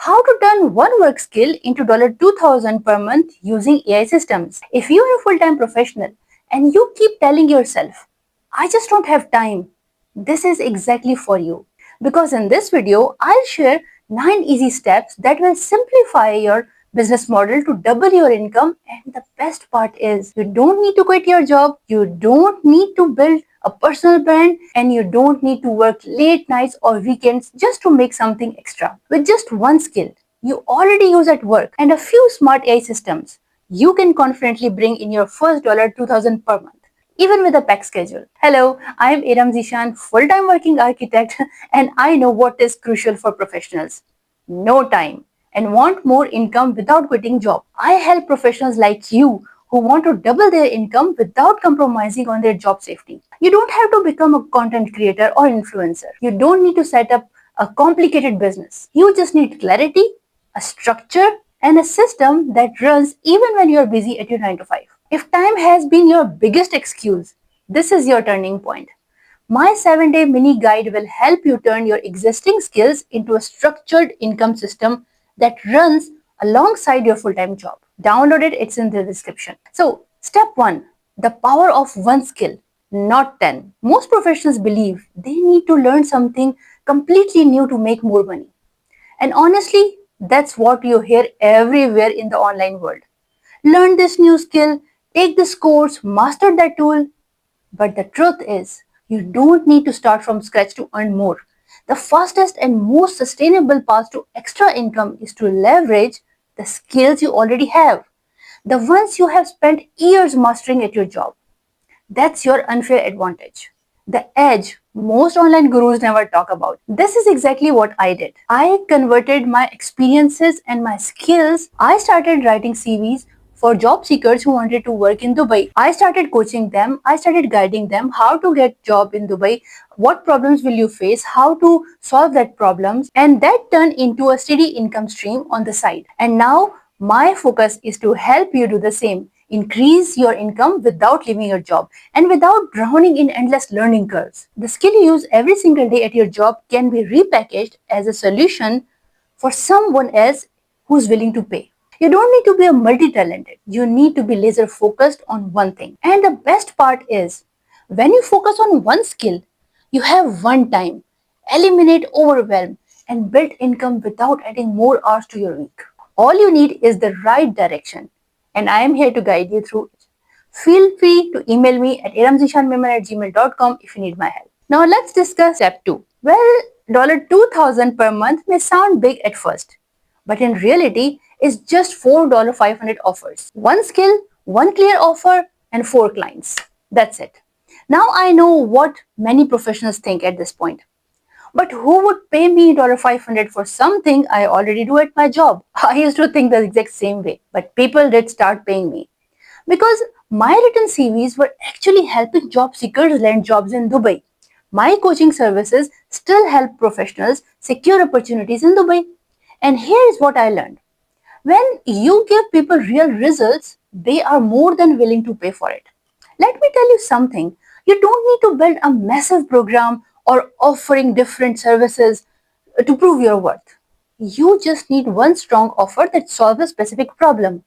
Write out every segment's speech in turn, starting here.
How to turn one work skill into $2,000 per month using AI systems. If you are a full-time professional and you keep telling yourself, I just don't have time, this is exactly for you. Because in this video, I'll share 9 easy steps that will simplify your business model to double your income. And the best part is, you don't need to quit your job, you don't need to build a personal brand, and you don't need to work late nights or weekends just to make something extra. With just one skill you already use at work and a few smart AI systems, you can confidently bring in your first $2,000 per month, even with a packed schedule. Hello, I am Iram Zishan, full-time working architect, and I know what is crucial for professionals. No time and want more income without quitting job. I help professionals like you who want to double their income without compromising on their job safety. You don't have to become a content creator or influencer. You don't need to set up a complicated business. You just need clarity, a structure, and a system that runs even when you're busy at your 9 to 5. If time has been your biggest excuse, this is your turning point. My 7-day mini guide will help you turn your existing skills into a structured income system that runs alongside your full-time job. Download it, it's in the description. So, step 1, the power of one skill, not 10. Most professionals believe they need to learn something completely new to make more money. And honestly, that's what you hear everywhere in the online world. Learn this new skill, take this course, master that tool. But the truth is, you don't need to start from scratch to earn more. The fastest and most sustainable path to extra income is to leverage the skills you already have, the ones you have spent years mastering at your job. That's your unfair advantage. The edge most online gurus never talk about. This is exactly what I did. I converted my experiences and my skills. I started writing CVs for job seekers who wanted to work in Dubai. I started coaching them. I started guiding them how to get job in Dubai, what problems will you face, how to solve that problems, and that turned into a steady income stream on the side. And now my focus is to help you do the same. Increase your income without leaving your job and without drowning in endless learning curves. The skill you use every single day at your job can be repackaged as a solution for someone else who's willing to pay. You don't need to be a multi-talented. You need to be laser focused on one thing. And the best part is, when you focus on one skill, you have one time, eliminate overwhelm, and build income without adding more hours to your week. All you need is the right direction, and I am here to guide you through it. Feel free to email me at iramzishanmemon@gmail.com if you need my help. Now let's discuss step 2. Well, $2,000 per month may sound big at first, but in reality, it's just $4,500 offers. One skill, one clear offer, and 4 clients. That's it. Now I know what many professionals think at this point. But who would pay me $500 for something I already do at my job? I used to think the exact same way, but people did start paying me. Because my written CVs were actually helping job seekers land jobs in Dubai. My coaching services still help professionals secure opportunities in Dubai. And here is what I learned. When you give people real results, they are more than willing to pay for it. Let me tell you something. You don't need to build a massive program or offering different services to prove your worth. You just need one strong offer that solves a specific problem.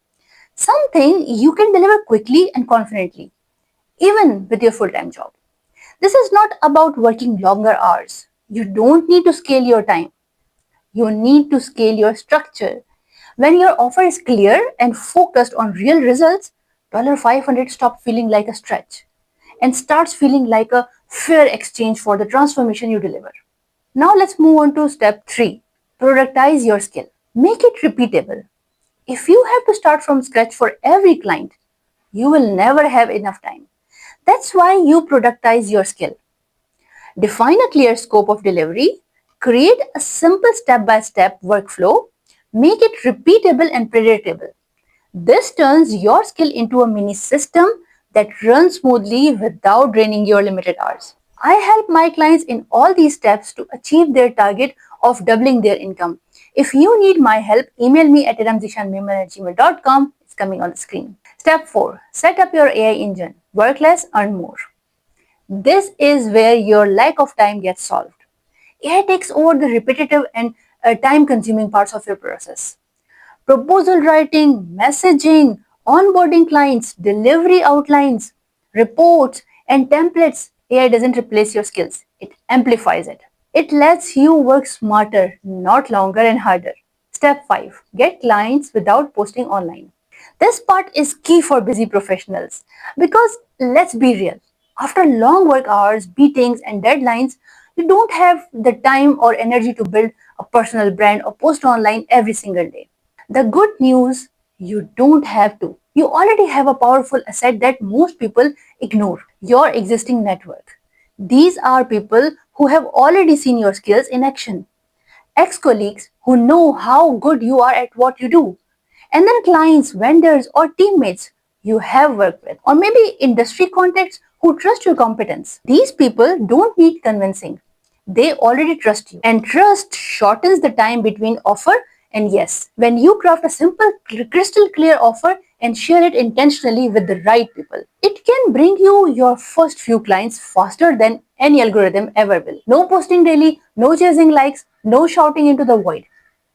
Something you can deliver quickly and confidently, even with your full-time job. This is not about working longer hours. You don't need to scale your time. You need to scale your structure. When your offer is clear and focused on real results, $500 stops feeling like a stretch and starts feeling like a fair exchange for the transformation you deliver. Now let's move on to step 3. Productize your skill. Make it repeatable. If you have to start from scratch for every client, you will never have enough time. That's why you productize your skill. Define a clear scope of delivery, create a simple step-by-step workflow, make it repeatable and predictable. This turns your skill into a mini system that runs smoothly without draining your limited hours. I help my clients in all these steps to achieve their target of doubling their income. If you need my help, email me at iramzishanmemon@gmail.com. It's coming on the screen. Step 4. Set up your AI engine. Work less, earn more. This is where your lack of time gets solved. AI takes over the repetitive and time consuming parts of your process. Proposal writing, messaging, onboarding clients, delivery outlines, reports, and templates. AI doesn't replace your skills, it amplifies it. It lets you work smarter, not longer and harder. Step 5. Get clients without posting online. This part is key for busy professionals because let's be real. After long work hours, meetings, and deadlines, you don't have the time or energy to build a personal brand or post online every single day. The good news, you don't have to. You already have a powerful asset that most people ignore, your existing network. These are people who have already seen your skills in action, ex-colleagues who know how good you are at what you do, and then clients, vendors, or teammates you have worked with, or maybe industry contacts who trust your competence. These people don't need convincing. They already trust you, and trust shortens the time between offer and yes. When you craft a simple, crystal clear offer and share it intentionally with the right people, it can bring you your first few clients faster than any algorithm ever will. No posting daily, no chasing likes, no shouting into the void.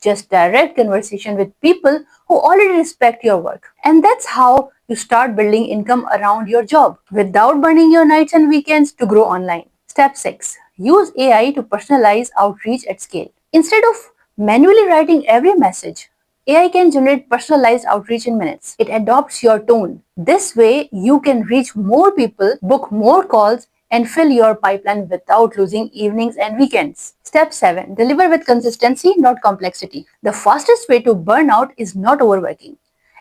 Just direct conversation with people who already respect your work. And that's how you start building income around your job without burning your nights and weekends to grow online. Step 6. Use AI to personalize outreach at scale. Instead of manually writing every message, AI can generate personalized outreach in minutes. It adopts your tone. This way, you can reach more people, book more calls, and fill your pipeline without losing evenings and weekends. Step 7. Deliver with consistency, not complexity. The fastest way to burn out is not overworking.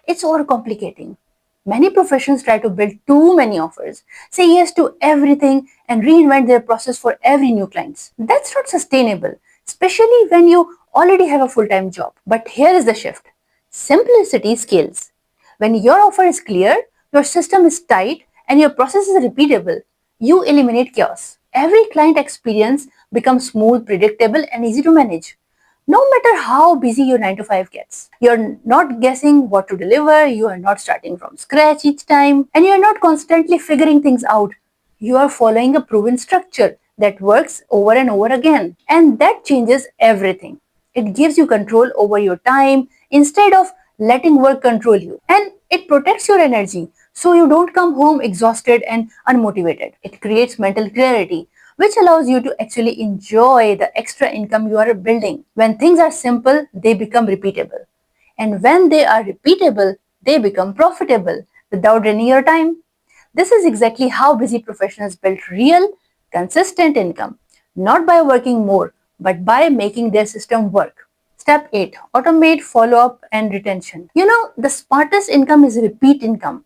It's overcomplicating. Many professions try to build too many offers, say yes to everything, and reinvent their process for every new client. That's not sustainable, especially when you already have a full-time job. But here is the shift. Simplicity scales. When your offer is clear, your system is tight, and your process is repeatable, you eliminate chaos. Every client experience becomes smooth, predictable, and easy to manage. No matter how busy your 9 to 5 gets, you're not guessing what to deliver, you are not starting from scratch each time, and you're not constantly figuring things out. You are following a proven structure that works over and over again. And that changes everything. It gives you control over your time instead of letting work control you. And it protects your energy so you don't come home exhausted and unmotivated. It creates mental clarity, which allows you to actually enjoy the extra income you are building. When things are simple, they become repeatable. And when they are repeatable, they become profitable without draining your time. This is exactly how busy professionals build real, consistent income, not by working more, but by making their system work. Step 8. Automate follow-up and retention. The smartest income is repeat income,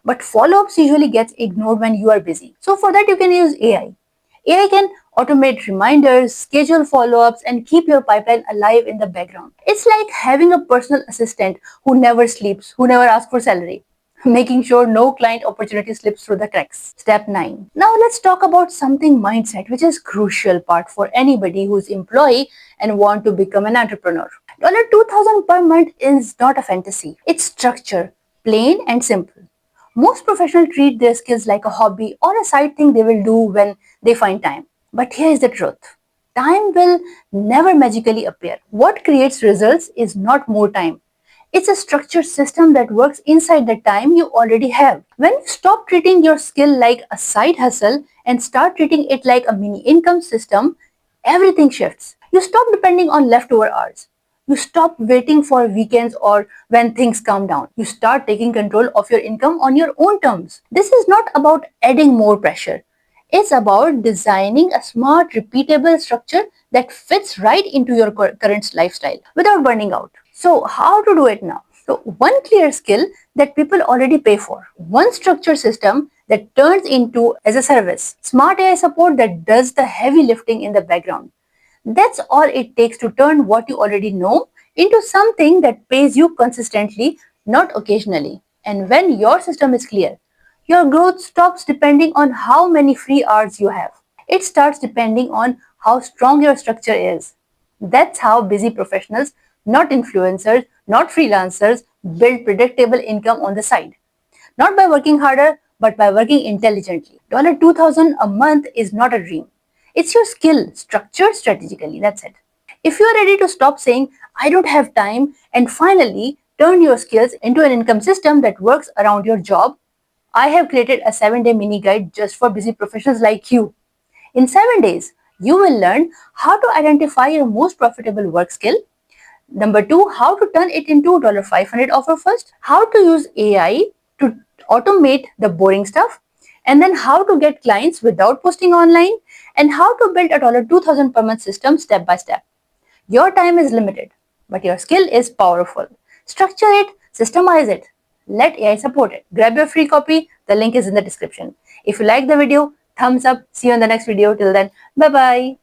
but follow-ups usually gets ignored when you are busy. So for that you can use AI. AI can automate reminders, schedule follow-ups, and keep your pipeline alive in the background. It's like having a personal assistant who never sleeps, who never asks for salary, making sure no client opportunity slips through the cracks. Step 9. Now let's talk about something mindset, which is crucial part for anybody who's employee and want to become an entrepreneur. $2,000 per month is not a fantasy. It's structure, plain and simple. Most professionals treat their skills like a hobby or a side thing they will do when they find time. But here is the truth. Time will never magically appear. What creates results is not more time. It's a structured system that works inside the time you already have. When you stop treating your skill like a side hustle and start treating it like a mini income system, everything shifts. You stop depending on leftover hours. You stop waiting for weekends or when things calm down. You start taking control of your income on your own terms. This is not about adding more pressure. It's about designing a smart, repeatable structure that fits right into your current lifestyle without burning out. So, how to do it now? So, one clear skill that people already pay for, one structured system that turns into as a service, smart AI support that does the heavy lifting in the background. That's all it takes to turn what you already know into something that pays you consistently, not occasionally. And when your system is clear, your growth stops depending on how many free hours you have. It starts depending on how strong your structure is. That's how busy professionals, not influencers, not freelancers, build predictable income on the side. Not by working harder, but by working intelligently. $2,000 a month is not a dream. It's your skill, structured strategically. That's it. If you are ready to stop saying, I don't have time, and finally turn your skills into an income system that works around your job, I have created a 7-day mini guide just for busy professionals like you. In 7 days, you will learn how to identify your most profitable work skill. Number two, how to turn it into $500 offer first, how to use AI to automate the boring stuff, and then how to get clients without posting online, and how to build a 2000 per month system step by step. Your time is limited, but your skill is powerful. Structure it, systemize it. Let AI support it. Grab your free copy. The link is in the description. If you like the video, thumbs up. See you in the next video. Till then, bye bye.